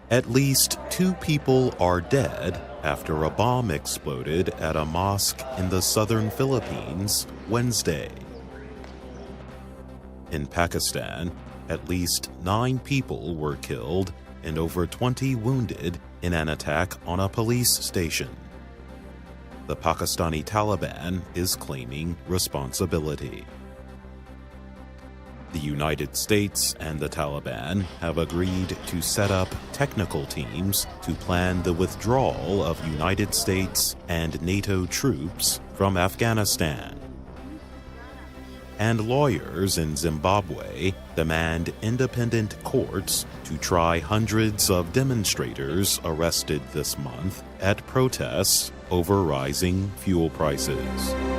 At least 2 people are dead after a bomb exploded at a mosque in the southern Philippines Wednesday. In Pakistan, at least 9 people were killed and over 20 wounded in an attack on a police station. The Pakistani Taliban is claiming responsibility. The United States and the Taliban have agreed to set up technical teams to plan the withdrawal of United States and NATO troops from Afghanistan. And lawyers in Zimbabwe demand independent courts to try hundreds of demonstrators arrested this month at protests over rising fuel prices.